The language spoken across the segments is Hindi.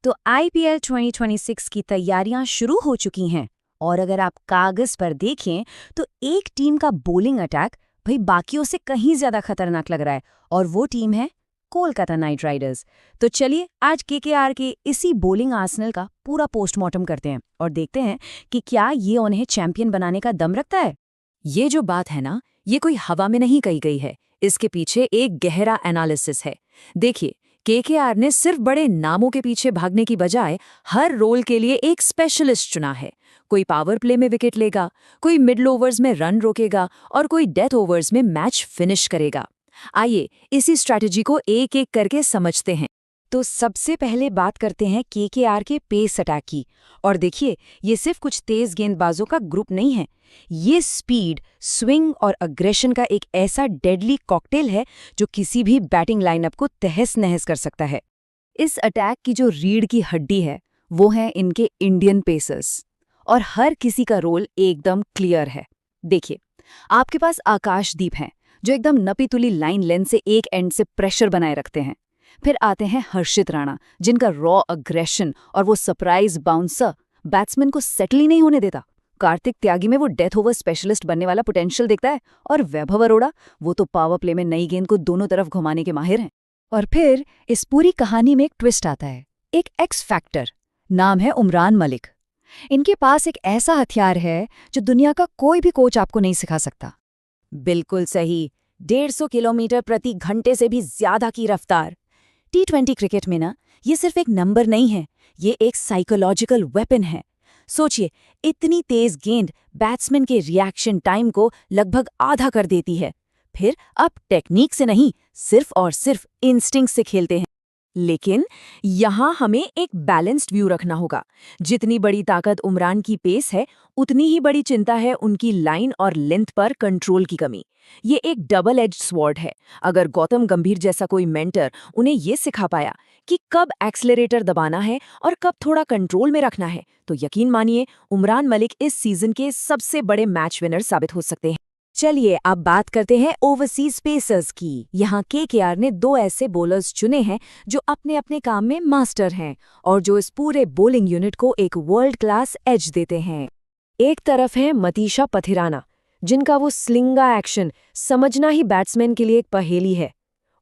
तो आईपीएल 2026 की तैयारियां शुरू हो चुकी हैं और अगर आप कागज पर देखें तो एक टीम का बॉलिंग अटैक भाई बाकियों से कहीं ज्यादा खतरनाक लग रहा है और वो टीम है कोलकाता नाइट राइडर्स। तो चलिए आज केकेआर के इसी बॉलिंग आर्सेनल का पूरा पोस्टमार्टम करते हैं और देखते हैं कि क्या ये उन्हें चैंपियन बनाने का दम रखता है। ये जो बात है ना, ये कोई हवा में नहीं कही गई है। इसके पीछे एक गहरा एनालिसिस है। देखिए, केकेआर ने सिर्फ बड़े नामों के पीछे भागने की बजाय हर रोल के लिए एक स्पेशलिस्ट चुना है। कोई पावर प्ले में विकेट लेगा, कोई मिडल ओवर्स में रन रोकेगा और कोई डेथ ओवर्स में मैच फिनिश करेगा। आइए इसी स्ट्रैटेजी को एक एक करके समझते हैं। तो सबसे पहले बात करते हैं केकेआर के पेस अटैक की। और देखिए, ये सिर्फ कुछ तेज गेंदबाजों का ग्रुप नहीं है, ये स्पीड, स्विंग और अग्रेशन का एक ऐसा डेडली कॉकटेल है जो किसी भी बैटिंग लाइनअप को तहस-नहस कर सकता है। इस अटैक की जो रीढ़ की हड्डी है वो है इनके इंडियन पेसर्स और हर किसी का रोल एकदम क्लियर है। देखिए, आपके पास आकाशदीप हैं जो एकदम नपी-तुली लाइन लेंथ से एक एंड से प्रेशर बनाए रखते हैं। फिर आते हैं हर्षित राणा, जिनका रॉ अग्रेशन और वो सरप्राइज बाउंसर बैट्समैन को सेटल ही नहीं होने देता। कार्तिक त्यागी में वो डेथ ओवर स्पेशलिस्ट बनने वाला पोटेंशियल देखता है और वैभव अरोड़ा वो तो पावर प्ले में नई गेंद को दोनों तरफ घुमाने के माहिर हैं। और फिर इस पूरी कहानी में एक ट्विस्ट आता है, एक एक्स फैक्टर, नाम है उमरान मलिक। इनके पास एक ऐसा हथियार है जो दुनिया का कोई भी कोच आपको नहीं सिखा सकता। बिल्कुल सही, 150 किलोमीटर प्रति घंटे से भी ज्यादा की रफ्तार। T20 क्रिकेट में ना, ये सिर्फ एक नंबर नहीं है, ये एक साइकोलॉजिकल वेपन है। सोचिए, इतनी तेज गेंद बैट्समैन के रिएक्शन टाइम को लगभग आधा कर देती है। फिर अब टेक्निक से नहीं, सिर्फ और सिर्फ इंस्टिंक्ट से खेलते हैं। लेकिन यहाँ हमें एक बैलेंस्ड व्यू रखना होगा। जितनी बड़ी ताकत उमरान की पेस है, उतनी ही बड़ी चिंता है उनकी लाइन और लेंथ पर कंट्रोल की कमी। ये एक डबल एज्ड स्वॉर्ड है। अगर गौतम गंभीर जैसा कोई मेंटर उन्हें ये सिखा पाया कि कब एक्सेलरेटर दबाना है और कब थोड़ा कंट्रोल में रखना है, तो यकीन मानिए उमरान मलिक इस सीजन के सबसे बड़े मैच विनर साबित हो सकते हैं। चलिए अब बात करते हैं ओवरसीज पेसर्स की। यहाँ केकेआर ने दो ऐसे बॉलर्स चुने हैं जो अपने अपने काम में मास्टर हैं और जो इस पूरे बॉलिंग यूनिट को एक वर्ल्ड क्लास एज देते हैं। एक तरफ है मतीशा पथिराना, जिनका वो स्लिंगा एक्शन समझना ही बैट्समैन के लिए एक पहेली है,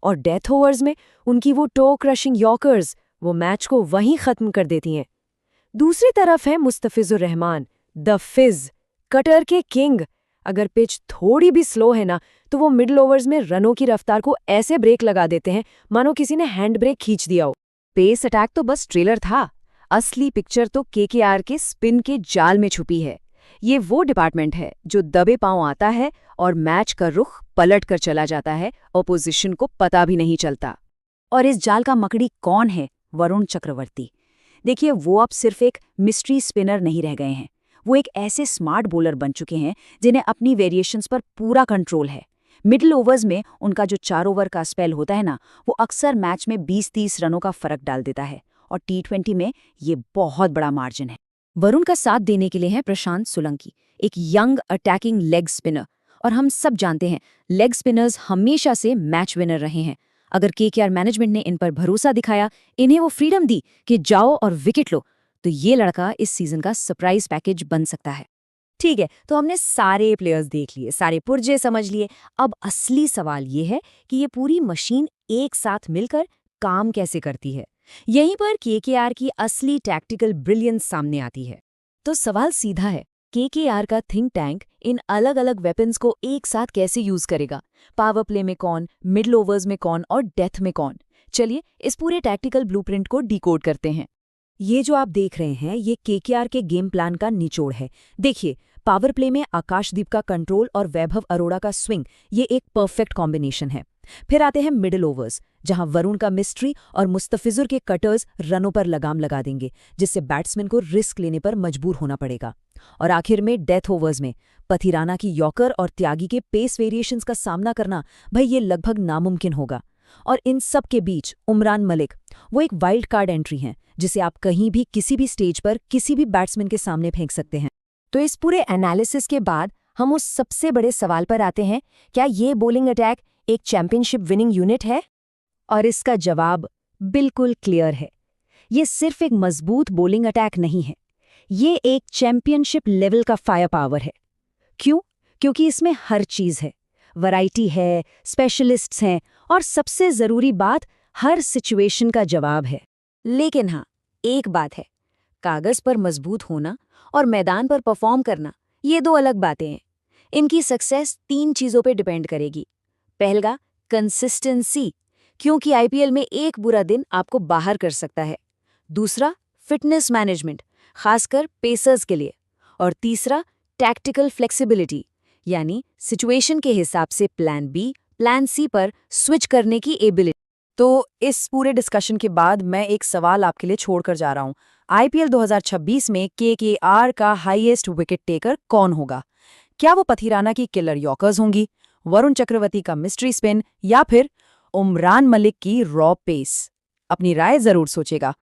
और डेथ ओवर्स में उनकी वो टो क्रशिंग यॉर्कर्स वो मैच को वहीं खत्म कर देती हैं। दूसरी तरफ है मुस्तफिजुर रहमान, द फिज, कटर के किंग। अगर पिच थोड़ी भी स्लो है ना, तो वो मिडल ओवर्स में रनों की रफ्तार को ऐसे ब्रेक लगा देते हैं मानो किसी ने हैंड ब्रेक खींच दिया हो। पेस अटैक तो बस ट्रेलर था, असली पिक्चर तो केकेआर के स्पिन के जाल में छुपी है। ये वो डिपार्टमेंट है जो दबे पांव आता है और मैच का रुख पलट कर चला जाता है, ऑपोजिशन को पता भी नहीं चलता। और इस जाल का मकड़ी कौन है? वरुण चक्रवर्ती। देखिए, वो अब सिर्फ एक मिस्ट्री स्पिनर नहीं रह गए हैं, वो एक ऐसे स्मार्ट बॉलर बन चुके हैं जिन्हें अपनी वेरिएशंस पर पूरा कंट्रोल है। मिडल ओवर्स में उनका जो 4 ओवर का स्पेल होता है ना, वो अक्सर मैच में 20-30 रनों का फर्क डाल देता है, और T20 में ये बहुत बड़ा मार्जिन है। वरुण का साथ देने के लिए है प्रशांत सोलंकी, एक यंग अटैकिंग लेग स्पिनर। और हम सब जानते हैं, लेग स्पिनर्स हमेशा से मैच विनर रहे हैं। अगर केकेआर मैनेजमेंट ने इन पर भरोसा दिखाया, इन्हें वो फ्रीडम दी कि जाओ और विकेट लो, तो ये लड़का इस सीजन का सरप्राइज पैकेज बन सकता है। ठीक है, तो हमने सारे प्लेयर्स देख लिए, सारे पुर्जे समझ लिए। अब असली सवाल ये है कि ये पूरी मशीन एक साथ मिलकर काम कैसे करती है। यहीं पर केकेआर की असली टैक्टिकल ब्रिलियंस सामने आती है। तो सवाल सीधा है, केकेआर का थिंक टैंक इन अलग अलग वेपन्स को एक साथ कैसे यूज करेगा? पावर प्ले में कौन, मिडल ओवर्स में कौन और डेथ में कौन? चलिए इस पूरे टैक्टिकल ब्लूप्रिंट को डिकोड करते हैं। ये जो आप देख रहे हैं, ये केकेआर के गेम प्लान का निचोड़ है। देखिए, पावर प्ले में आकाशदीप का कंट्रोल और वैभव अरोड़ा का स्विंग, ये एक परफेक्ट कॉम्बिनेशन है। फिर आते हैं मिडल ओवर्स, जहां वरुण का मिस्ट्री और मुस्तफिजुर के कटर्स रनों पर लगाम लगा देंगे, जिससे बैट्समैन को रिस्क लेने पर मजबूर होना पड़ेगा। और आखिर में डेथ ओवर्स में पथिराना की यॉर्कर और त्यागी के पेस वेरिएशंस का सामना करना, भाई ये लगभग नामुमकिन होगा। और इन सब के बीच उमरान मलिक, वो एक वाइल्ड कार्ड एंट्री हैं, जिसे आप कहीं भी किसी भी स्टेज पर किसी भी बैट्समैन के सामने फेंक सकते हैं। तो इस पूरे एनालिसिस के बाद हम उस सबसे बड़े सवाल पर आते हैं, क्या ये बॉलिंग अटैक एक चैंपियनशिप विनिंग यूनिट है? और इसका जवाब बिल्कुल क्लियर है। ये सिर्फ एक मजबूत बॉलिंग अटैक नहीं है, ये एक चैंपियनशिप लेवल का फायर पावर है। क्यों? क्योंकि इसमें हर चीज़ है, वैरायटी है, स्पेशलिस्ट्स हैं और सबसे ज़रूरी बात, हर सिचुएशन का जवाब है। लेकिन हाँ, एक बात है, कागज पर मजबूत होना और मैदान पर परफॉर्म करना, ये दो अलग बातें हैं। इनकी सक्सेस 3 चीज़ों पे डिपेंड करेगी। पहला, कंसिस्टेंसी, क्योंकि आईपीएल में एक बुरा दिन आपको बाहर कर सकता है। दूसरा, फिटनेस मैनेजमेंट, खासकर पेसर्स के लिए। और तीसरा, टैक्टिकल फ्लेक्सिबिलिटी, यानी सिचुएशन के हिसाब से प्लान बी, प्लान सी पर स्विच करने की एबिलिटी। तो इस पूरे डिस्कशन के बाद मैं एक सवाल आपके लिए छोड़कर जा रहा हूँ। आईपीएल 2026 में केकेआर का हाईएस्ट विकेट टेकर कौन होगा? क्या वो पथिराना की किलर यॉर्कर्स होंगी, वरुण चक्रवर्ती का मिस्ट्री स्पिन, या फिर उमरान मलिक की रॉ पेस? अपनी राय जरूर सोचेगा।